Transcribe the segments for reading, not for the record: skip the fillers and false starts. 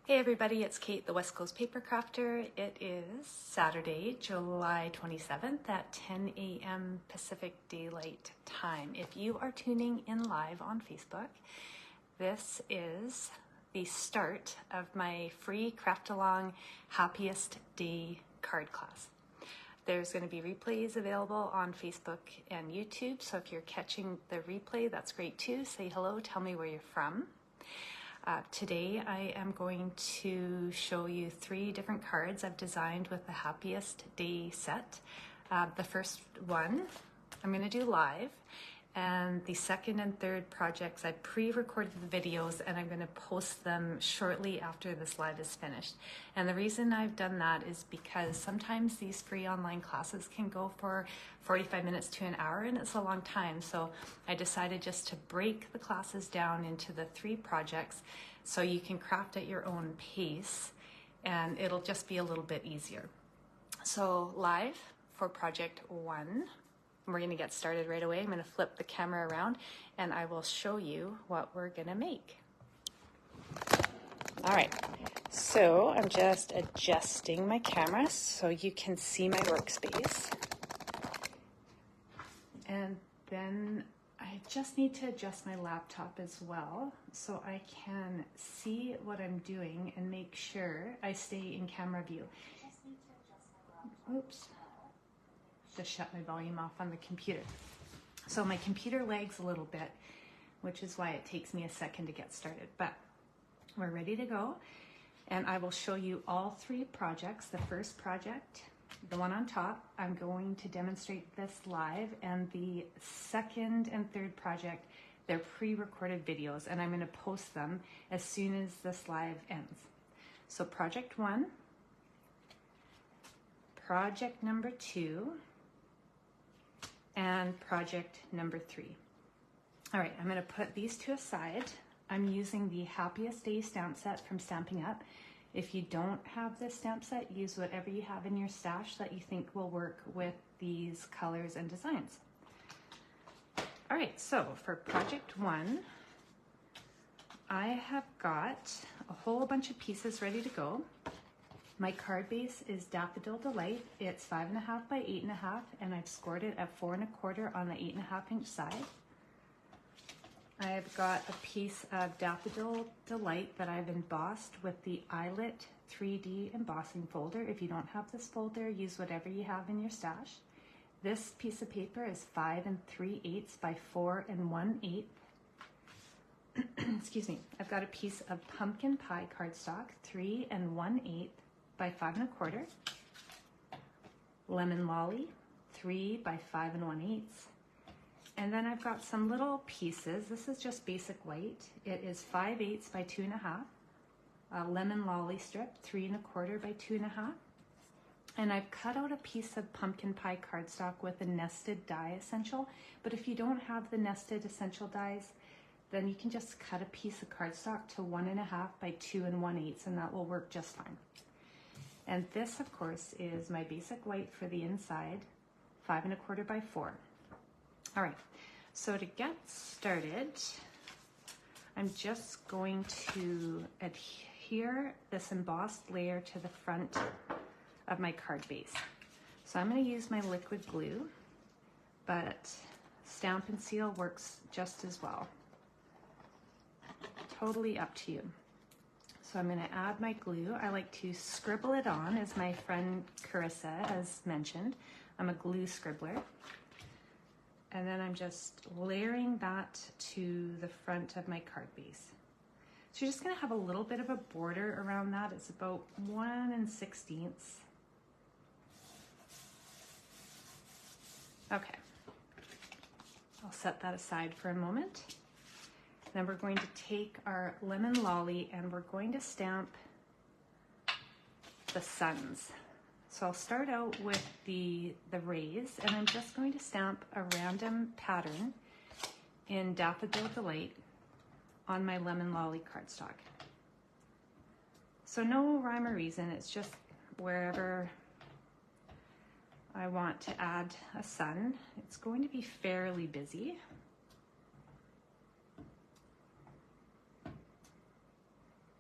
Hey everybody, it's Kate, the West Coast Paper Crafter. It is Saturday, July 27th at 10 a.m. Pacific Daylight Time. If you are tuning in live on Facebook, this is the start of my free Craft Along Happiest Day card class. There's going to be replays available on Facebook and YouTube, so if you're catching the replay, that's great too. Say hello, tell me where you're from. Today I am going to show you 3 different cards I've designed with the Happiest Day set. The first one I'm going to do live, and the second and third projects I pre-recorded the videos and I'm going to post them shortly after this live is finished. And the reason I've done that is because sometimes these free online classes can go for 45 minutes to an hour, and it's a long time. So I decided just to break the classes down into the 3 projects so you can craft at your own pace and it'll just be a little bit easier. So live for project 1. We're going to get started right away. I'm going to flip the camera around and I will show you what we're going to make. All right, so I'm just adjusting my camera so you can see my workspace. And then I just need to adjust my laptop as well so I can see what I'm doing and make sure I stay in camera view. Oops. Just shut my volume off on the computer. So my computer lags a little bit, which is why it takes me a second to get started, but we're ready to go. And I will show you all 3 projects. The first project, the one on top, I'm going to demonstrate this live, and the second and third project, they're pre-recorded videos and I'm going to post them as soon as this live ends. So project 1, project number 2, and project number 3. All right, I'm going to put these 2 aside. I'm using the Happiest Day stamp set from Stampin Up. If you don't have this stamp set, use whatever you have in your stash that you think will work with these colors and designs. All right, so for project 1, I have got a whole bunch of pieces ready to go. My card base is Daffodil Delight. It's 5.5 by 8.5, and I've scored it at 4 1/4 on the 8.5 inch side. I've got a piece of Daffodil Delight that I've embossed with the Eyelet 3D embossing folder. If you don't have this folder, use whatever you have in your stash. This piece of paper is 5 3/8 by 4 1/8. Excuse me. I've got a piece of Pumpkie Pie cardstock, 3 1/8 by 5 1/4. Lemon Lolly, 3 by 5 1/8. And then I've got some little pieces. This is just basic white. It is 5/8 by 2.5. A lemon lolly strip, 3 1/4 by 2.5. And I've cut out a piece of Pumpkie Pie cardstock with a nested die essential. But if you don't have the nested essential dies, then you can just cut a piece of cardstock to 1.5 by 2 1/8, and that will work just fine. And this, of course, is my basic white for the inside, 5 1/4 by 4. All right, so to get started, I'm just going to adhere this embossed layer to the front of my card base. So I'm going to use my liquid glue, but Stamp and Seal works just as well. Totally up to you. So I'm going to add my glue. I like to scribble it on, as my friend Carissa has mentioned. I'm a glue scribbler. And then I'm just layering that to the front of my card base. So you're just going to have a little bit of a border around that. It's about 1 1/16. Okay. I'll set that aside for a moment. Then we're going to take our lemon lolly and we're going to stamp the suns. So I'll start out with the rays, and I'm just going to stamp a random pattern in Daffodil Delight on my lemon lolly cardstock. So no rhyme or reason, it's just wherever I want to add a sun. It's going to be fairly busy.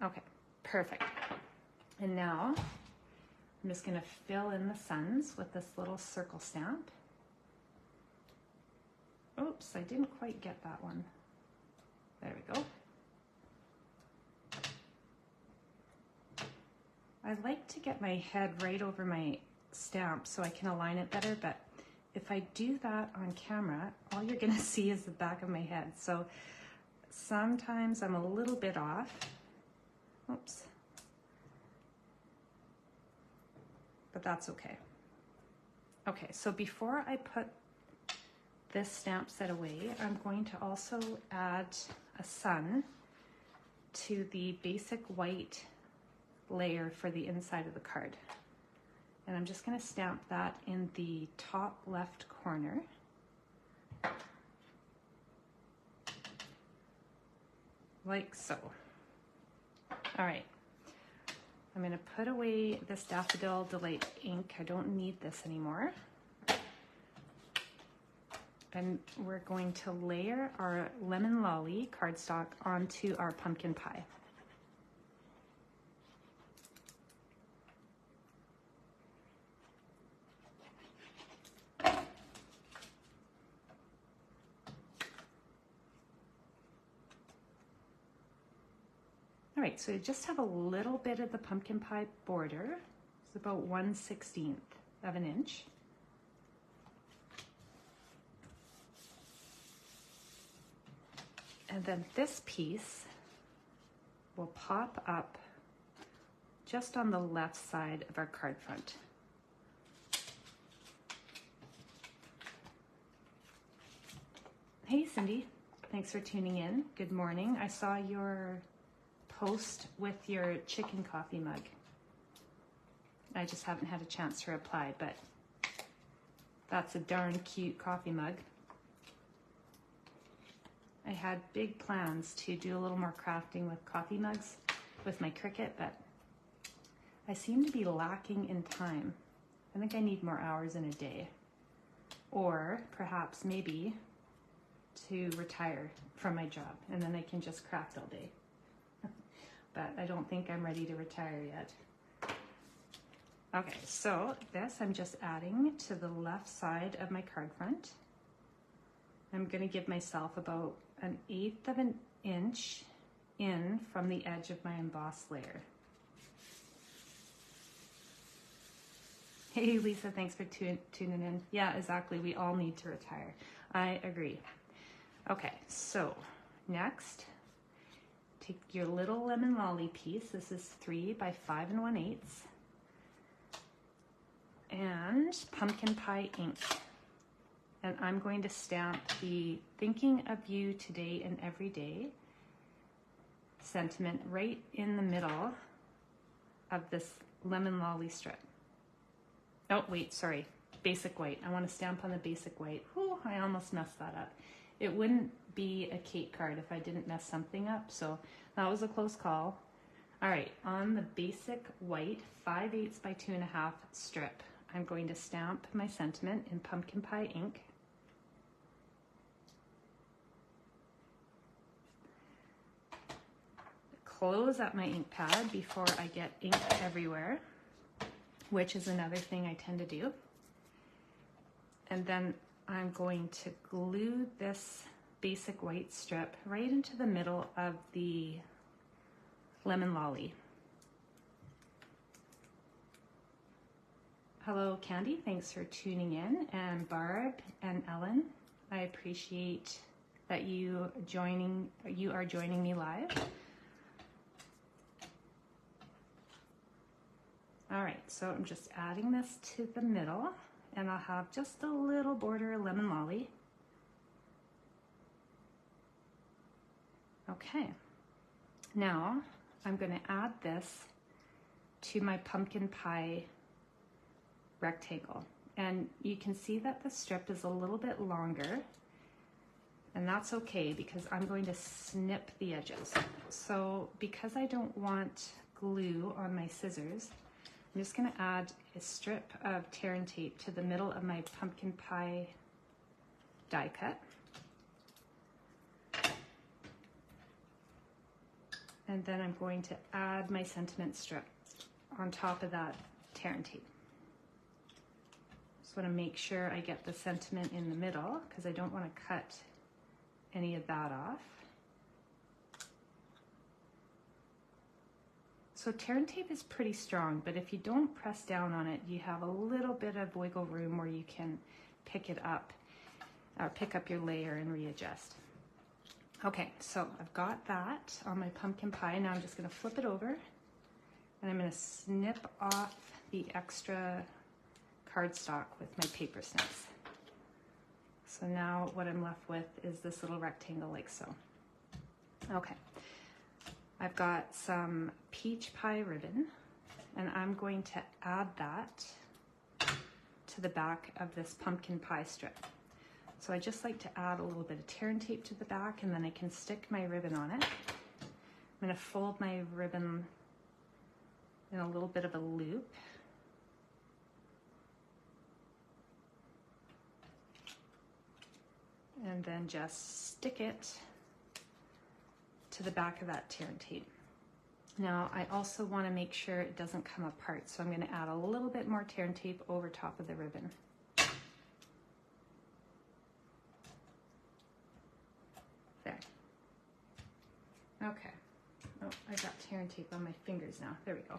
Okay, perfect. And now I'm just going to fill in the suns with this little circle stamp. Oops, I didn't quite get that one. There we go. I like to get my head right over my stamp so I can align it better, but if I do that on camera, all you're gonna see is the back of my head. So sometimes I'm a little bit off. Oops. But that's okay. Okay, so before I put this stamp set away, I'm going to also add a sun to the basic white layer for the inside of the card. And I'm just going to stamp that in the top left corner. Like so. All right. I'm going to put away this Daffodil Delight ink. I don't need this anymore. And we're going to layer our Lemon Lolly cardstock onto our pumpkin pie. All right, so you just have a little bit of the pumpkin pie border. It's about 1/16 of an inch. And then this piece will pop up just on the left side of our card front. Hey Cindy, thanks for tuning in. Good morning. I saw your post with your chicken coffee mug. I just haven't had a chance to reply, but that's a darn cute coffee mug. I had big plans to do a little more crafting with coffee mugs with my Cricut, but I seem to be lacking in time. I think I need more hours in a day, or perhaps maybe to retire from my job and then I can just craft all day. But I don't think I'm ready to retire yet. Okay, so this I'm just adding to the left side of my card front. I'm gonna give myself about 1/8 of an inch in from the edge of my embossed layer. Hey Lisa, thanks for tuning in. Yeah, exactly, we all need to retire. I agree. Okay, so next, take your little Lemon Lolly piece. This is 3 by 5 1/8, and pumpkin pie ink. And I'm going to stamp the "Thinking of you today and every day" sentiment right in the middle of this Lemon Lolly strip. Oh wait, sorry, basic white. I want to stamp on the basic white. Whew, I almost messed that up. It wouldn't be a cake card if I didn't mess something up, so that was a close call. All right, on the basic white 5/8 by 2.5 strip, I'm going to stamp my sentiment in pumpkin pie ink. Close up my ink pad before I get ink everywhere, which is another thing I tend to do. And then I'm going to glue this basic white strip right into the middle of the Lemon Lolly. Hello Candy, thanks for tuning in, and Barb and Ellen, I appreciate that you are joining me live. All right, so I'm just adding this to the middle, and I'll have just a little border of Lemon Lolly. Okay, now I'm going to add this to my pumpkin pie rectangle. And you can see that the strip is a little bit longer, and that's okay because I'm going to snip the edges. So because I don't want glue on my scissors, I'm just going to add a strip of tear and tape to the middle of my pumpkin pie die cut. And then I'm going to add my sentiment strip on top of that tear and tape. Just want to make sure I get the sentiment in the middle because I don't want to cut any of that off. So tear and tape is pretty strong, but if you don't press down on it, you have a little bit of wiggle room where you can pick it up or pick up your layer and readjust. Okay, so I've got that on my pumpkin pie. Now I'm just going to flip it over and I'm going to snip off the extra cardstock with my paper snips. So now what I'm left with is this little rectangle like so. Okay. I've got some peach pie ribbon and I'm going to add that to the back of this pumpkin pie strip. So I just like to add a little bit of tear and tape to the back and then I can stick my ribbon on it. I'm going to fold my ribbon in a little bit of a loop. And then just stick it to the back of that tear and tape. Now I also want to make sure it doesn't come apart, so I'm going to add a little bit more tear and tape over top of the ribbon. There. Okay. Oh, I got tear and tape on my fingers now. There we go.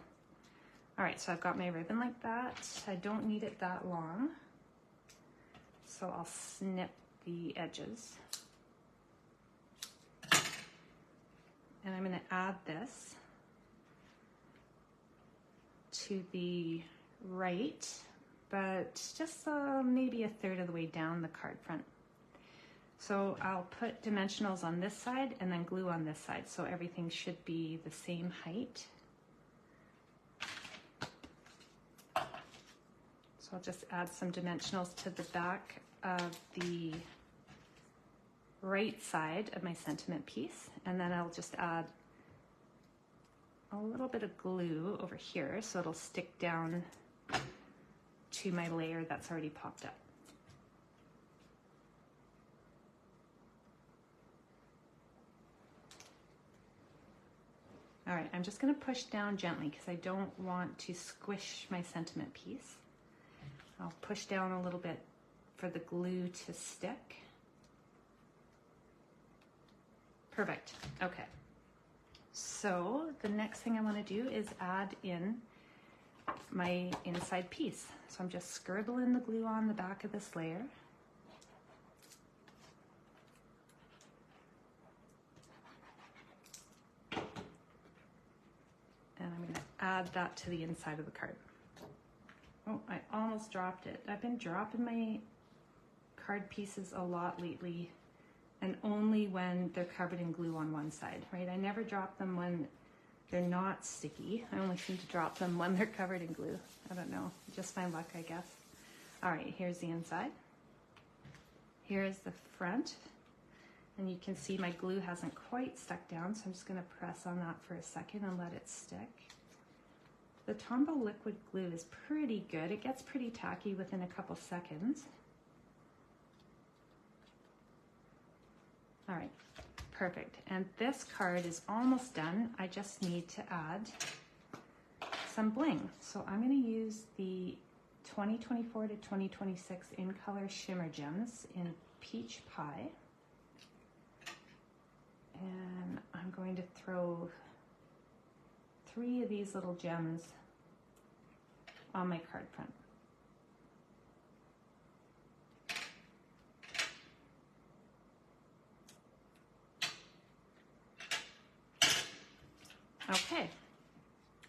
All right, so I've got my ribbon like that. I don't need it that long, so I'll snip the edges. And I'm going to add this to the right, but just maybe a third of the way down the card front. So I'll put dimensionals on this side and then glue on this side, so everything should be the same height. So I'll just add some dimensionals to the back of the right side of my sentiment piece, and then I'll just add a little bit of glue over here so it'll stick down to my layer that's already popped up. All right, I'm just going to push down gently because I don't want to squish my sentiment piece. I'll push down a little bit for the glue to stick. Perfect. Okay. So the next thing I want to do is add in my inside piece. So I'm just scribbling the glue on the back of this layer. And I'm going to add that to the inside of the card. Oh, I almost dropped it. I've been dropping my card pieces a lot lately, and only when they're covered in glue on one side, right? I never drop them when they're not sticky. I only seem to drop them when they're covered in glue. I don't know, just my luck, I guess. All right, here's the inside. Here's the front. And you can see my glue hasn't quite stuck down, so I'm just gonna press on that for a second and let it stick. The Tombow liquid glue is pretty good. It gets pretty tacky within a couple seconds. All right, perfect. And this card is almost done. I just need to add some bling. So I'm going to use the 2024 to 2026 in color shimmer gems in Peach Pie. And I'm going to throw 3 of these little gems on my card front. Okay,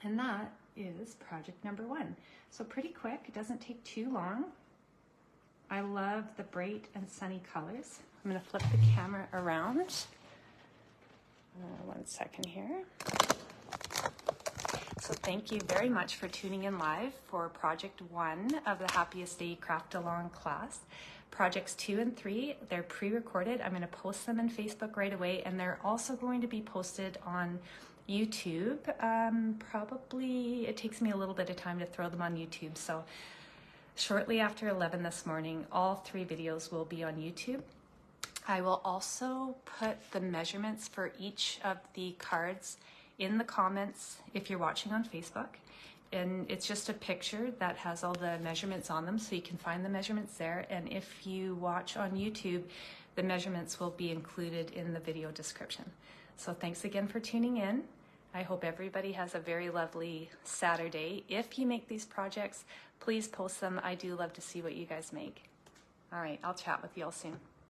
and that is project number 1. So pretty quick, it doesn't take too long. I love the bright and sunny colors. I'm gonna flip the camera around. One second here. So thank you very much for tuning in live for project 1 of the Happiest Day Craft Along class. Projects 2 and 3, they're pre-recorded. I'm gonna post them in Facebook right away, and they're also going to be posted on YouTube. Probably, it takes me a little bit of time to throw them on YouTube. So shortly after 11 this morning, all 3 videos will be on YouTube. I will also put the measurements for each of the cards in the comments if you're watching on Facebook. And it's just a picture that has all the measurements on them, so you can find the measurements there. And if you watch on YouTube, the measurements will be included in the video description. So thanks again for tuning in. I hope everybody has a very lovely Saturday. If you make these projects, please post them. I do love to see what you guys make. All right, I'll chat with you all soon.